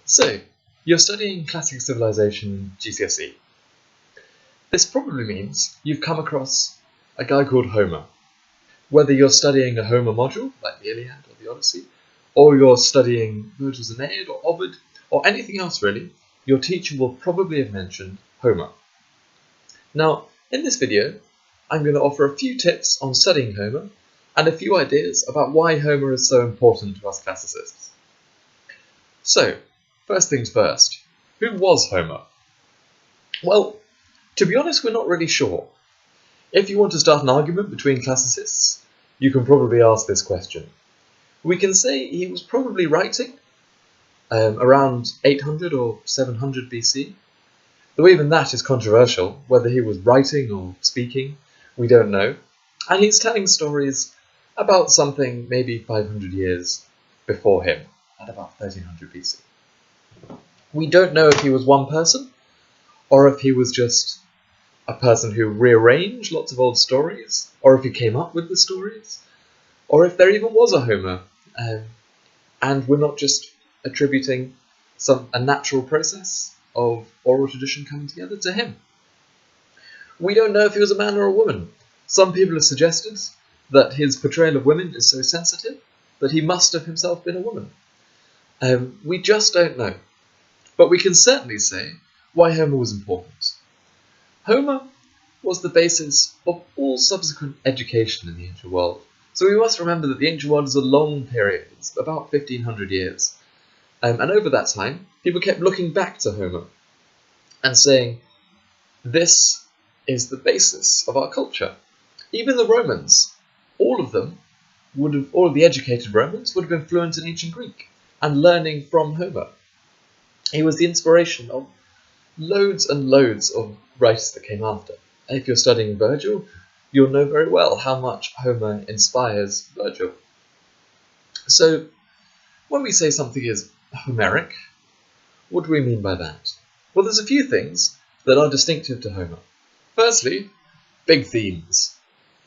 So, you're studying Classical Civilisation GCSE. This probably means you've come across a guy called Homer. Whether you're studying a Homer module, like the Iliad or the Odyssey, or you're studying Virgil's Aeneid or Ovid, or anything else really, your teacher will probably have mentioned Homer. Now, in this video, I'm going to offer a few tips on studying Homer, and a few ideas about why Homer is so important to us classicists. So, first things first, who was Homer? Well, to be honest, we're not really sure. If you want to start an argument between classicists, you can probably ask this question. We can say he was probably writing around 800 or 700 BC, though even that is controversial. Whether he was writing or speaking, we don't know. And he's telling stories about something maybe 500 years before him, at about 1300 BC. We don't know if he was one person, or if he was just a person who rearranged lots of old stories, or if he came up with the stories, or if there even was a Homer, and we're not just attributing a natural process of oral tradition coming together to him. We don't know if he was a man or a woman. Some people have suggested that his portrayal of women is so sensitive that he must have himself been a woman. We just don't know. But we can certainly say why Homer was important. Homer was the basis of all subsequent education in the ancient world. So we must remember that the ancient world is a long period, it's about 1500 years. And over that time, people kept looking back to Homer and saying, this is the basis of our culture. Even the Romans, all of the educated Romans would have been fluent in ancient Greek and learning from Homer. He was the inspiration of loads and loads of writers that came after. If you're studying Virgil, you'll know very well how much Homer inspires Virgil. So, when we say something is Homeric, what do we mean by that? Well, there's a few things that are distinctive to Homer. Firstly, big themes.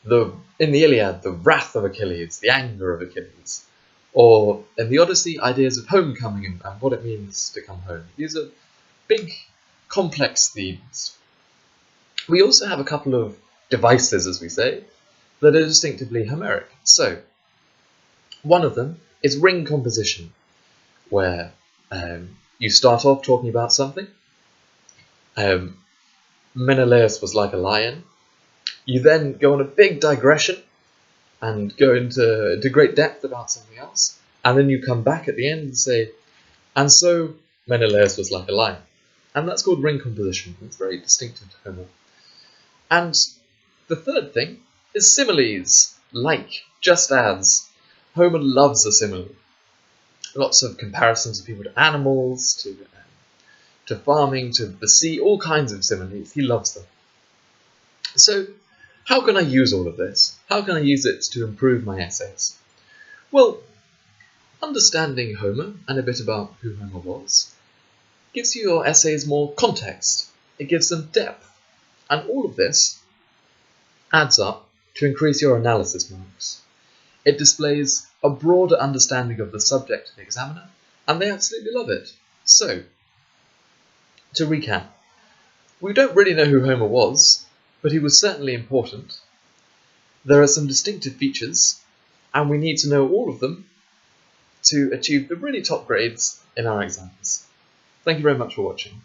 In the Iliad, the wrath of Achilles, the anger of Achilles. Or in the Odyssey, ideas of homecoming and what it means to come home. These are big, complex themes. We also have a couple of devices, as we say, that are distinctively Homeric. So, one of them is ring composition, where you start off talking about something. Menelaus was like a lion. You then go on a big digression and go into great depth about something else, and then you come back at the end and say, and so Menelaus was like a lion. And that's called ring composition. It's very distinctive to Homer. And the third thing is similes, like, just as. Homer loves a simile. Lots of comparisons of people to animals, to farming, to the sea, all kinds of similes. He loves them. So, how can I use all of this? How can I use it to improve my essays? Well, understanding Homer and a bit about who Homer was gives your essays more context. It gives them depth. And all of this adds up to increase your analysis marks. It displays a broader understanding of the subject to the examiner, and they absolutely love it. So, to recap, we don't really know who Homer was, but he was certainly important. There are some distinctive features, and we need to know all of them to achieve the really top grades in our exams. Thank you very much for watching.